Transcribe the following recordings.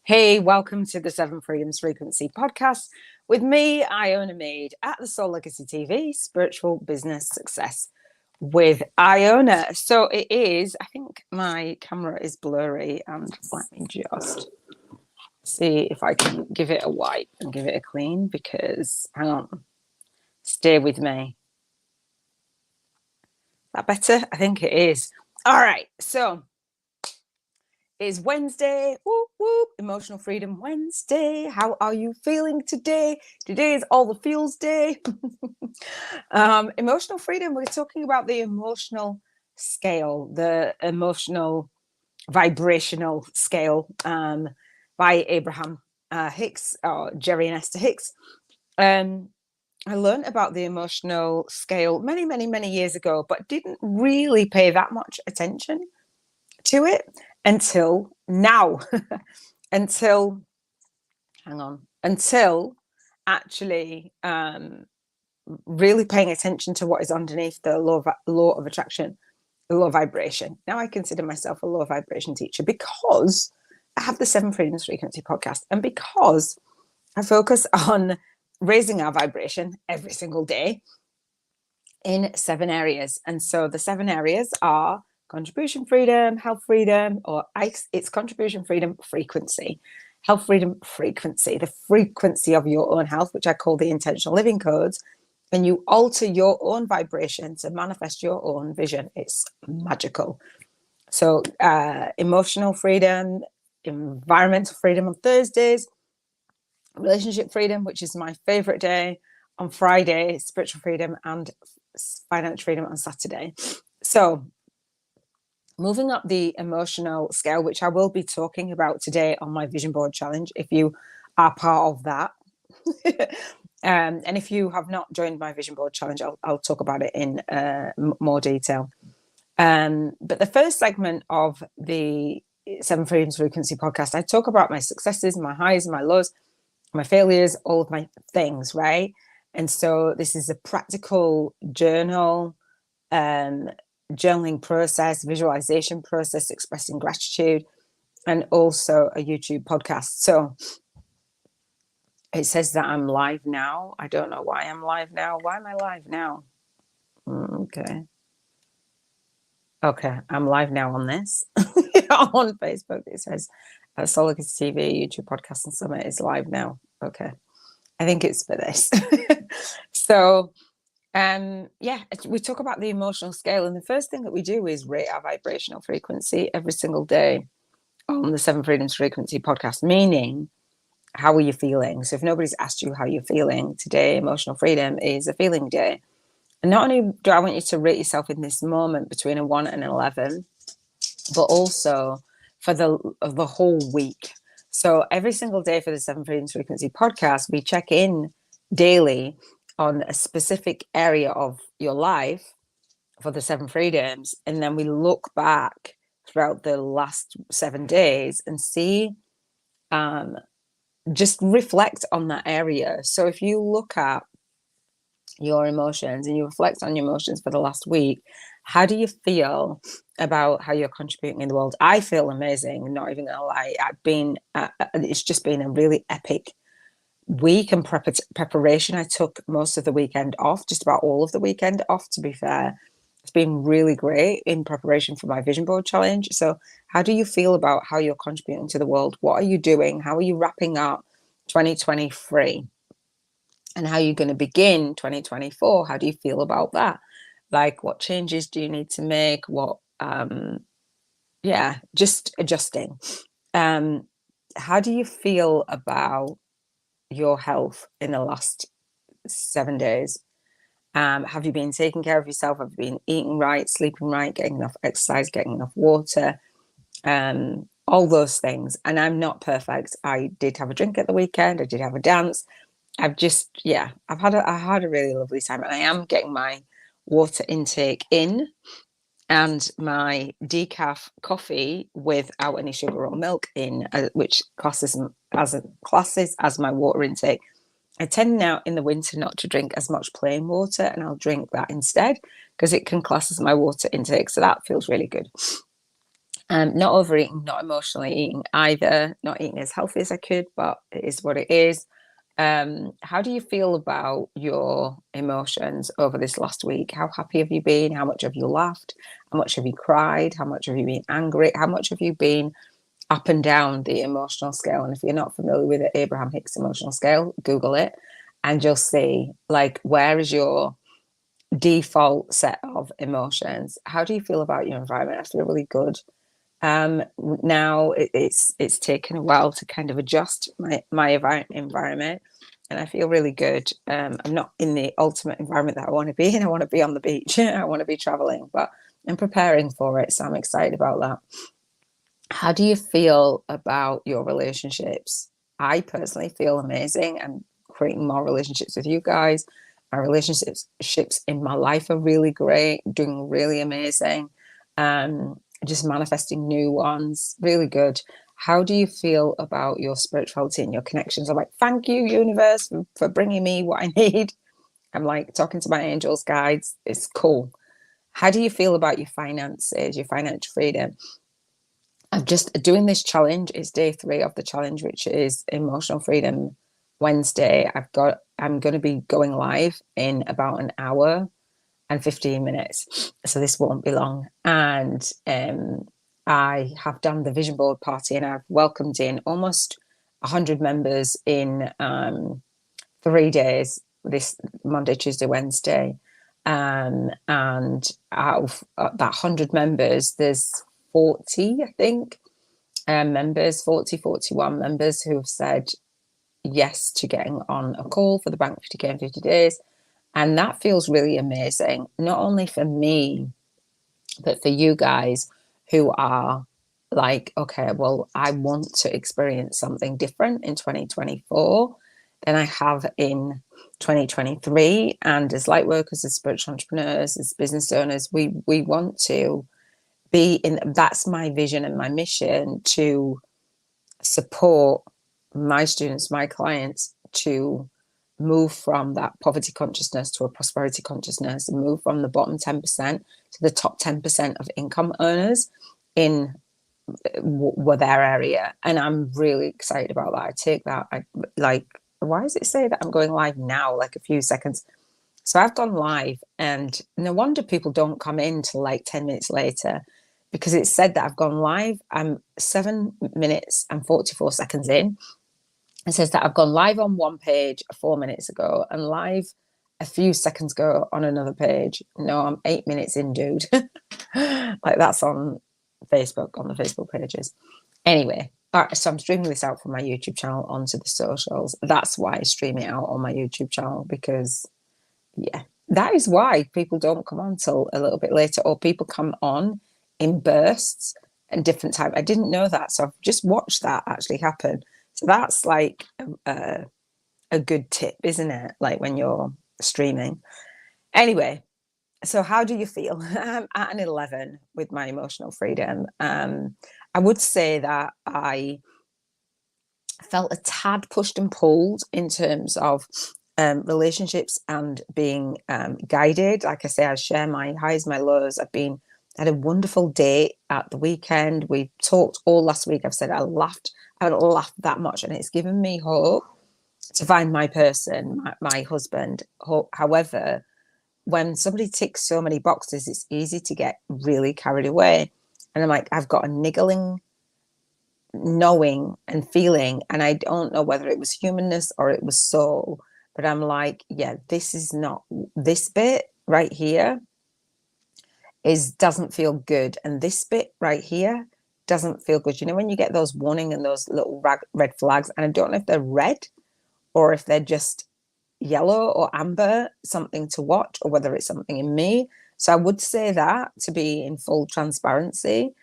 Hey, welcome to the Seven Freedoms Frequency podcast with me, Iona Meade, at the Soul Legacy TV, Spiritual Business Success with Iona. So it is, I think my camera is blurry, and let me just see if I can give it a wipe and give it a clean, because, hang on, stay with me. Is that better? I think it is. All right, so it's Wednesday. Whoop, whoop. Emotional Freedom Wednesday. How are you feeling today? Today is all the feels day. Emotional freedom. We're talking about the emotional scale, the emotional vibrational scale, by Abraham Hicks, or Jerry and Esther Hicks. I learned about the emotional scale many, many, many years ago, but didn't really pay that much attention to it until now. until actually really paying attention to what is underneath the law of attraction, the law of vibration. Now I consider myself a law of vibration teacher because I have the Seven Freedoms Frequency podcast, and because I focus on raising our vibration every single day in 7 areas. And so the 7 areas are contribution freedom, health freedom, or it's contribution freedom frequency, health freedom frequency, the frequency of your own health, which I call the intentional living codes. And you alter your own vibration to manifest your own vision. It's magical. So emotional freedom, environmental freedom on Thursdays, relationship freedom, which is my favorite day, on Friday, spiritual freedom, and financial freedom on Saturday. So moving up the emotional scale, which I will be talking about today on my vision board challenge, if you are part of that. And if you have not joined my vision board challenge, I'll talk about it in more detail. But the first segment of the Seven Freedoms Frequency podcast, I talk about my successes, my highs, my lows, my failures, all of my things, right? And so this is a practical journal, journaling process, visualization process, expressing gratitude, and also a YouTube podcast. So it says that I'm live now. I don't know why I'm live now. Why am I live now? Okay, I'm live now on this. On Facebook, it says Soul Legacy TV, YouTube podcast, and Summit is live now. Okay, I think it's for this. So we talk about the emotional scale, and the first thing that we do is rate our vibrational frequency every single day on the Seven Freedoms Frequency podcast, meaning, how are you feeling? So if nobody's asked you how you're feeling today, emotional freedom is a feeling day. And not only do I want you to rate yourself in this moment between a 1 and an 11, but also for the whole week. So every single day for the Seven Freedoms Frequency podcast, we check in daily on a specific area of your life for the 7 freedoms. And then we look back throughout the last 7 days and see, just reflect on that area. So if you look at your emotions and you reflect on your emotions for the last week, how do you feel about how you're contributing in the world? I feel amazing, not even gonna lie. It's just been a really epic week and preparation. I took most of the weekend off, just about all of the weekend off, to be fair. It's been really great in preparation for my vision board challenge. So how do you feel about how you're contributing to the world? What are you doing? How are you wrapping up 2023? And how are you going to begin 2024? How do you feel about that? Like, what changes do you need to make? What, just adjusting. How do you feel about your health in the last 7 days? Have you been taking care of yourself? Have you been eating right, sleeping right, getting enough exercise, getting enough water? All those things. And I'm not perfect. I did have a drink at the weekend. I did have a dance. I had a really lovely time, and I am getting my water intake in, and my decaf coffee without any sugar or milk in, which classes as my water intake. I tend now in the winter not to drink as much plain water, and I'll drink that instead because it can class as my water intake. So that feels really good. Not overeating, not emotionally eating either, not eating as healthy as I could, but it is what it is. How do you feel about your emotions over this last week? How happy have you been? How much have you laughed? How much have you cried? How much have you been angry? How much have you been up and down the emotional scale? And if you're not familiar with the Abraham Hicks emotional scale, Google it and you'll see, like, where is your default set of emotions? How do you feel about your environment? I feel really good. Now it's taken a while to kind of adjust my environment, and I feel really good. I'm not in the ultimate environment that I want to be in. I want to be on the beach. I want to be traveling, but I'm preparing for it, so I'm excited about that. How do you feel about your relationships? I personally feel amazing. I'm creating more relationships with you guys. My relationships in my life are really great, doing really amazing. Just manifesting new ones, really good. How do you feel about your spirituality and your connections? I'm like, thank you, universe, for bringing me what I need. I'm like talking to my angels, guides. It's cool. How do you feel about your finances, your financial freedom? I'm just doing this challenge. It's day 3 of the challenge, which is Emotional Freedom Wednesday. I'm going to be going live in about an hour and 15 minutes. So this won't be long. And I have done the vision board party and I've welcomed in almost 100 members in 3 days, this Monday, Tuesday, Wednesday. And out of that 100 members, there's 40, I think, members, 41 members who have said yes to getting on a call for the Bank 50K in 50 days. And that feels really amazing, not only for me, but for you guys who are like, okay, well, I want to experience something different in 2024 than I have in 2023. And as light workers, as spiritual entrepreneurs, as business owners, we want to be in, that's my vision and my mission, to support my students, my clients, to move from that poverty consciousness to a prosperity consciousness, and move from the bottom 10% to the top 10% of income earners in their area. And I'm really excited about that. I take that, why does it say that I'm going live now, like a few seconds? So I've gone live, and no wonder people don't come in till like 10 minutes later, because it said that I've gone live. I'm 7 minutes and 44 seconds in. It says that I've gone live on one page 4 minutes ago and live a few seconds ago on another page. No, I'm 8 minutes in, dude. Like, that's on Facebook, on the Facebook pages. Anyway, all right, so I'm streaming this out from my YouTube channel onto the socials. That's why I stream it out on my YouTube channel, because, yeah, that is why people don't come on till a little bit later, or people come on in bursts and different time. I didn't know that, so I've just watched that actually happen. So that's like a good tip, isn't it? Like when you're streaming. Anyway, so how do you feel? I'm at an 11 with my emotional freedom. I would say that I felt a tad pushed and pulled in terms of relationships and being guided. Like I say, I share my highs, my lows. Had a wonderful day at the weekend. We talked all last week. I've said I haven't laughed that much, and it's given me hope to find my person, my husband. However, when somebody ticks so many boxes, it's easy to get really carried away. And I'm like, I've got a niggling knowing and feeling, and I don't know whether it was humanness or it was soul, but I'm like, yeah, this is not, this bit right here doesn't feel good, and this bit right here doesn't feel good. You know, when you get those warning and those little red flags, and I don't know if they're red or if they're just yellow or amber, something to watch, or whether it's something in me. So I would say that, to be in full transparency.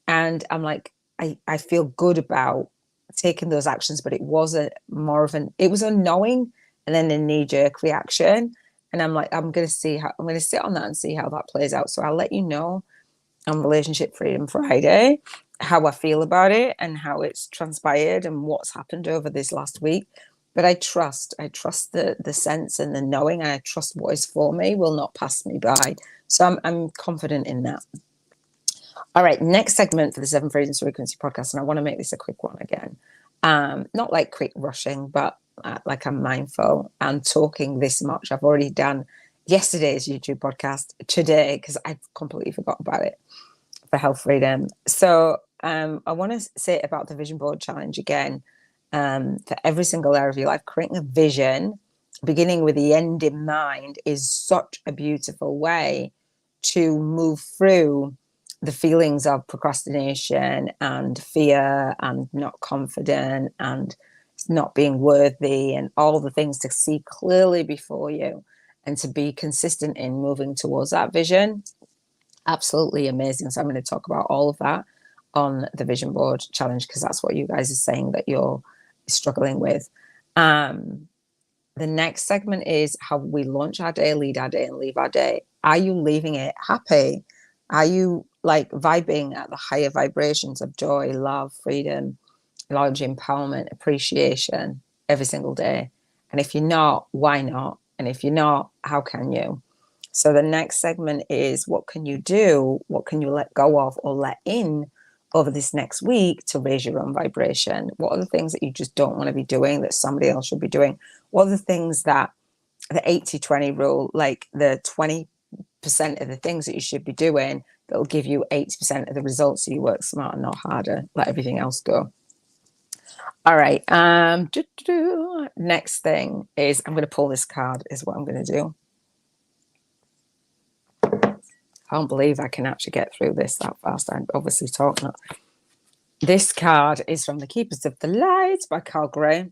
And I'm like, I feel good about taking those actions, but it was it was a knowing and then a knee-jerk reaction. And I'm like, I'm going to sit on that and see how that plays out. So I'll let you know on Relationship Freedom Friday how I feel about it and how it's transpired and what's happened over this last week. But I trust the sense and the knowing, and I trust what is for me will not pass me by. So I'm confident in that. All right, next segment for the Seven Freedoms Frequency podcast, and I want to make this a quick one again. Not like quick rushing, but like I'm mindful and talking this much. I've already done yesterday's YouTube podcast today because I completely forgot about it for Health Freedom. So I want to say about the Vision Board Challenge again. For every single area of your life, creating a vision, beginning with the end in mind, is such a beautiful way to move through the feelings of procrastination and fear and not confident and not being worthy and all the things, to see clearly before you and to be consistent in moving towards that vision. Absolutely amazing. So I'm going to talk about all of that on the Vision Board Challenge, because that's what you guys are saying that you're struggling with. The next segment is how we launch our day, lead our day, and leave our day. Are you leaving it happy? Are you like vibing at the higher vibrations of joy, love, freedom, knowledge, empowerment, appreciation every single day? And if you're not, why not? And if you're not, how can you? So the next segment is, what can you do? What can you let go of or let in over this next week to raise your own vibration? What are the things that you just don't want to be doing that somebody else should be doing? What are the things that the 80-20 rule, like the 20% of the things that you should be doing that will give you 80% of the results, so you work smarter, not harder, let everything else go. All right. Next thing is, I'm going to pull this card, is what I'm going to do. I can't believe I can actually get through this that fast. I'm obviously talking. This card is from The Keepers of the Light by Carl Gray.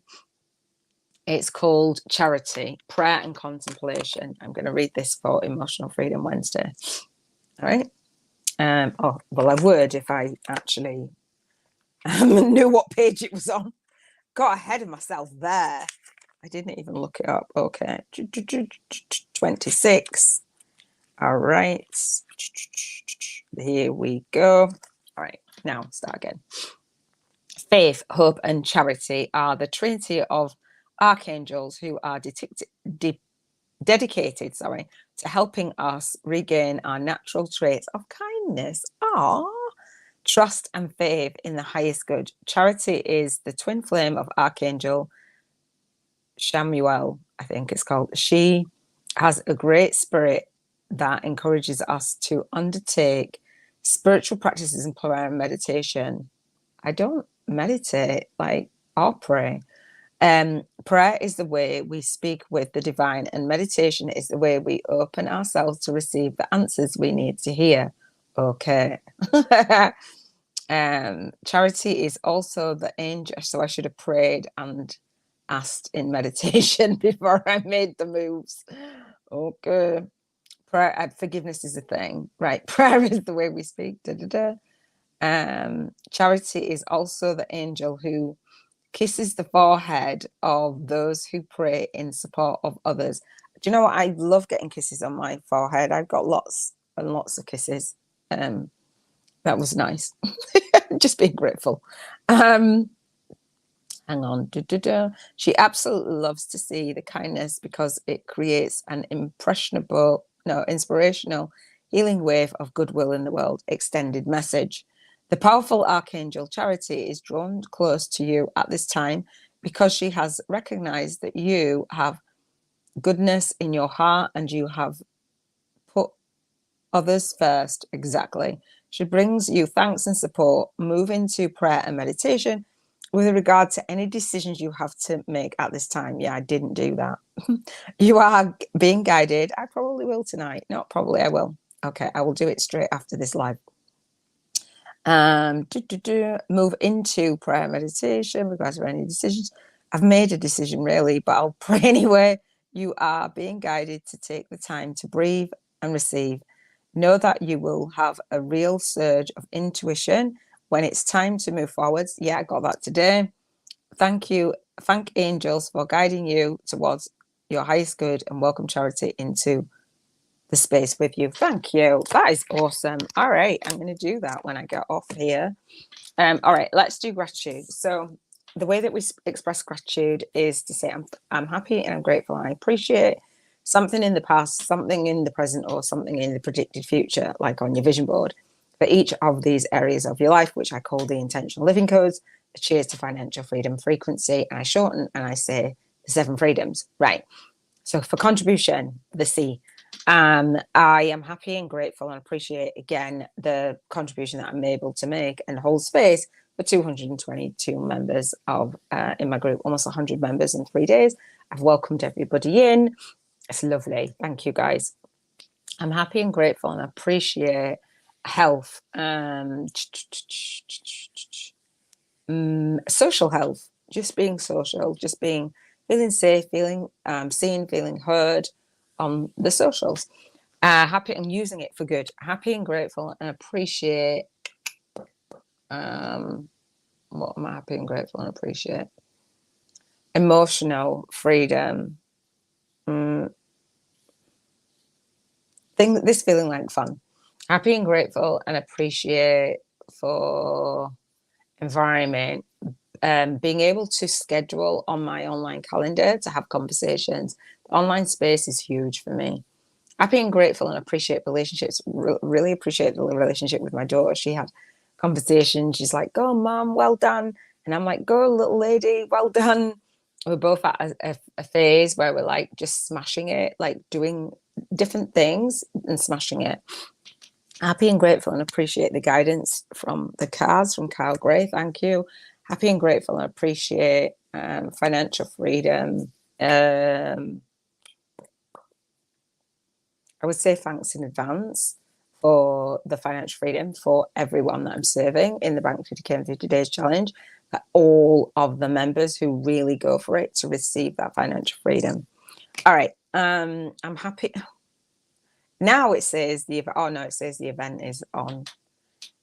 It's called Charity, Prayer and Contemplation. I'm going to read this for Emotional Freedom Wednesday. All right. Oh, well, I would if I actually knew what page it was on. Got ahead of myself there. I didn't even look it up. Okay. 26. All right. Here we go. All right. Now start again. Faith, hope, and charity are the trinity of archangels who are dedicated to helping us regain our natural traits of kindness, trust, and faith in the highest good. Charity is the twin flame of Archangel Chamuel, I think it's called. She has a great spirit that encourages us to undertake spiritual practices and prayer and meditation. I don't meditate or pray. Prayer is the way we speak with the divine, and meditation is the way we open ourselves to receive the answers we need to hear. Okay. Charity is also the angel, so I should have prayed and asked in meditation before I made the moves. Okay. Prayer, forgiveness is a thing, right? Prayer is the way we speak. Charity is also the angel who kisses the forehead of those who pray in support of others. Do you know what? I love getting kisses on my forehead. I've got lots and lots of kisses. That was nice. Just being grateful. Hang on. She absolutely loves to see the kindness because it creates an inspirational healing wave of goodwill in the world. Extended message. The powerful Archangel Charity is drawn close to you at this time because she has recognized that you have goodness in your heart and you have put others first. Exactly. She brings you thanks and support. Move into prayer and meditation with regard to any decisions you have to make at this time. Yeah, I didn't do that. You are being guided. I probably will tonight. Not probably, I will. Okay, I will do it straight after this live. Move into prayer meditation regarding any decisions. I've made a decision really, but I'll pray anyway. You are being guided to take the time to breathe and receive. Know that you will have a real surge of intuition when it's time to move forwards. Yeah, I got that today. Thank you. Thank angels for guiding you towards your highest good, and welcome Charity into the space with you. Thank you. That is awesome. All right, I'm going to do that when I get off here. All right, let's do gratitude. So the way that we express gratitude is to say I'm happy and I'm grateful and I appreciate something in the past, something in the present, or something in the predicted future, like on your vision board. for each of these areas of your life, which I call the intentional living codes. A cheers to financial freedom frequency. And I shorten and I say the 7 freedoms. Right. So for contribution, the C, I am happy and grateful and appreciate again the contribution that I'm able to make and hold space for 222 members of in my group, almost 100 members in 3 days. I've welcomed everybody in. It's lovely. Thank you, guys. I'm happy and grateful and appreciate health, social health, just being social, just being feeling safe, feeling seen, feeling heard on the socials. Happy and using it for good. Happy and grateful and appreciate. What am I happy and grateful and appreciate? Emotional freedom. This feeling like fun. Happy and grateful and appreciate for environment. Being able to schedule on my online calendar to have conversations. The online space is huge for me. Happy and grateful and appreciate relationships. Really appreciate the relationship with my daughter. She had conversations. She's like, "Go, Mom, well done," and I'm like, "Go, little lady, well done." We're both at a phase where we're like just smashing it, like doing different things and smashing it. Happy and grateful and appreciate the guidance from the cars from Kyle Gray. Thank you. Happy and grateful and appreciate financial freedom. I would say thanks in advance for the financial freedom for everyone that I'm serving in the Bank 50K in 50 Days Challenge, for all of the members who really go for it to receive that financial freedom. All right. I'm happy. Now it says it says the event is on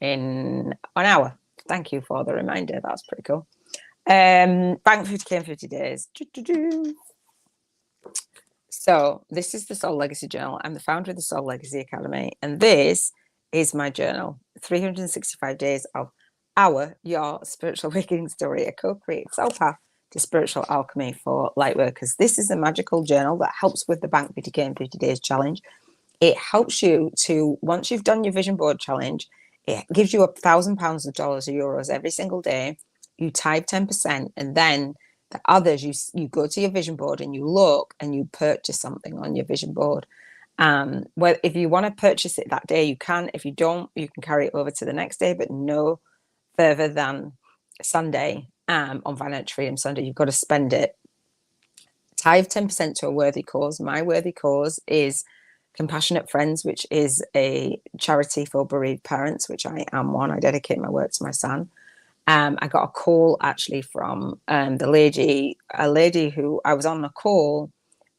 in an hour. Thank you for the reminder. That's pretty cool. Bank 50K in 50 days. So this is the Soul Legacy Journal. I'm the founder of the Soul Legacy Academy, and this is my journal. 365 days of your spiritual awakening story, a co-created soul path to spiritual alchemy for light workers. This is a magical journal that helps with the Bank 50K in 50 Days Challenge. It helps you to, once you've done your vision board challenge, it gives you £1,000 of dollars or euros every single day. You type 10%, and then the others, you go to your vision board and you look and you purchase something on your vision board. Well, if you want to purchase it that day, you can. If you don't, you can carry it over to the next day, but no further than Sunday. On Financial Freedom Sunday, you've got to spend it. Tithe 10% to a worthy cause. My worthy cause is Compassionate Friends, which is a charity for bereaved parents, which I am one. I dedicate my work to my son. I got a call actually from a lady who I was on the call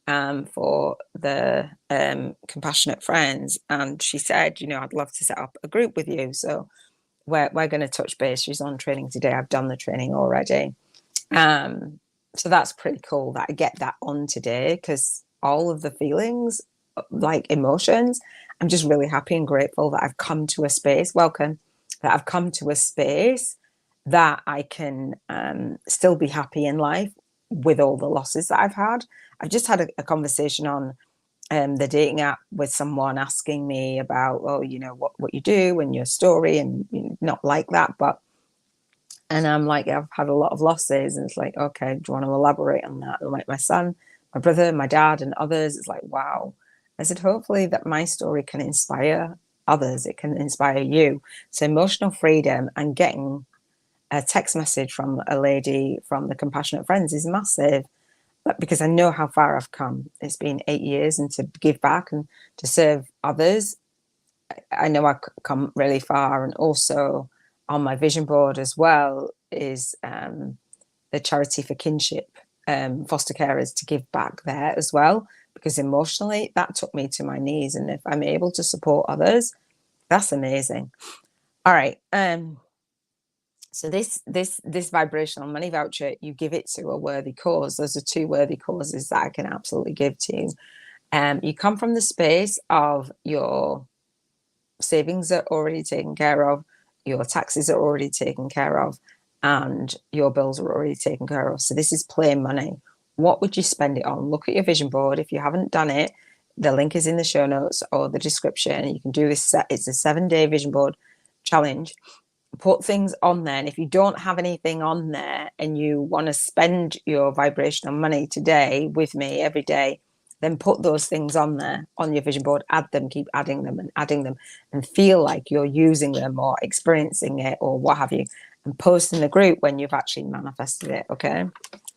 for the Compassionate Friends, and she said, I'd love to set up a group with you. So we're going to touch base. She's on training today. I've done the training already. So that's pretty cool that I get that on today, because all of the feelings, like emotions, I'm just really happy and grateful that I've come to a space. Welcome. That I've come to a space that I can still be happy in life with all the losses that I've had. I've just had a conversation on the dating app with someone asking me about, what you do and your story, and not like that, and I'm like, I've had a lot of losses, and it's like, okay, do you want to elaborate on that? And like my son, my brother, my dad, and others, it's like, wow. I said, hopefully that my story can inspire others. It can inspire you. So emotional freedom and getting a text message from a lady from the Compassionate Friends is massive, because I know how far I've come. It's been 8 years, and to give back and to serve others, I know I've come really far. And also on my vision board as well is the charity for kinship, foster carers, to give back there as well, because emotionally that took me to my knees. And if I'm able to support others, that's amazing. All right. So this vibrational money voucher, you give it to a worthy cause. Those are 2 worthy causes that I can absolutely give to you. You come from the space of your savings are already taken care of, your taxes are already taken care of, and your bills are already taken care of. So this is plain money. What would you spend it on? Look at your vision board. If you haven't done it, the link is in the show notes or the description. You can do this. It's a 7-day vision board challenge. Put things on there. And if you don't have anything on there and you want to spend your vibrational money today with me every day, then put those things on there on your vision board, add them, keep adding them and feel like you're using them or experiencing it or what have you, and post in the group when you've actually manifested it. Okay.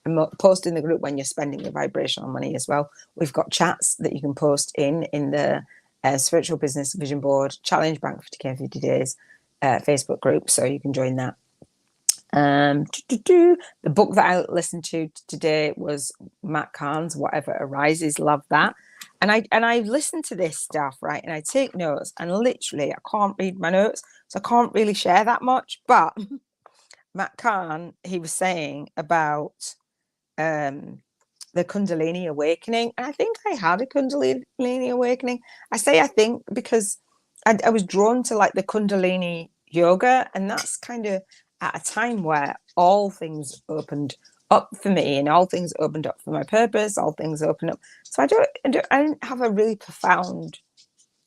And post in the group when you're spending your vibrational money as well. We've got chats that you can post in the Spiritual Business Vision Board Challenge Bank 50K in 50 days Facebook group, so you can join that. The book that I listened to today was Matt Kahn's Whatever Arises. Love that. And I listen to this stuff, right, and I take notes, and literally I can't read my notes, so I can't really share that much. But Matt Kahn, he was saying about the Kundalini awakening, and I think I had a Kundalini awakening. I say I think because I was drawn to like the Kundalini yoga, and that's kind of at a time where all things opened up for me, and all things opened up for my purpose, all things opened up. So I didn't have a really profound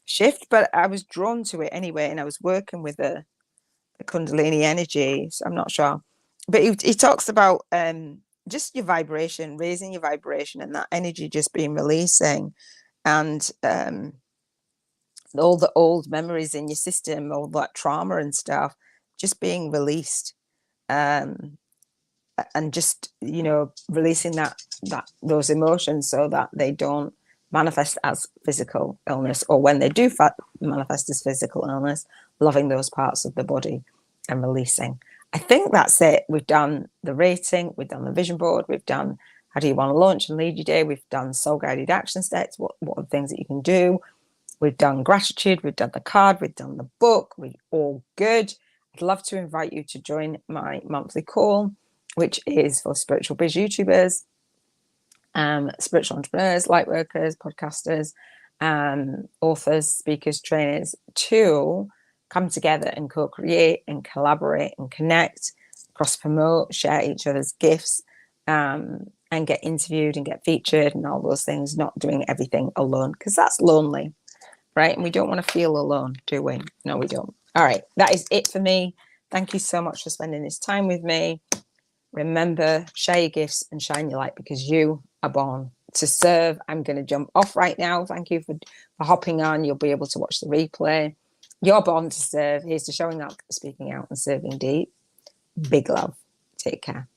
shift, but I was drawn to it anyway, and I was working with the Kundalini energy, so I'm not sure. But he talks about just your vibration, raising your vibration, and that energy just being releasing, and all the old memories in your system, all that trauma and stuff, just being released, and just, you know, releasing those emotions so that they don't manifest as physical illness, or when they do manifest as physical illness, loving those parts of the body and releasing. I think that's it. We've done the rating, we've done the vision board, we've done how do you want to launch and lead your day, we've done soul guided action steps, what are the things that you can do. We've done gratitude, we've done the card, we've done the book, we're all good. I'd love to invite you to join my monthly call, which is for spiritual biz YouTubers, spiritual entrepreneurs, light workers, podcasters, authors, speakers, trainers, to come together and co-create and collaborate and connect, cross-promote, share each other's gifts, and get interviewed and get featured and all those things, not doing everything alone, because that's lonely. Right? And we don't want to feel alone, do we? No, we don't. All right. That is it for me. Thank you so much for spending this time with me. Remember, share your gifts and shine your light, because you are born to serve. I'm going to jump off right now. Thank you for hopping on. You'll be able to watch the replay. You're born to serve. Here's to showing up, speaking out, and serving deep. Big love. Take care.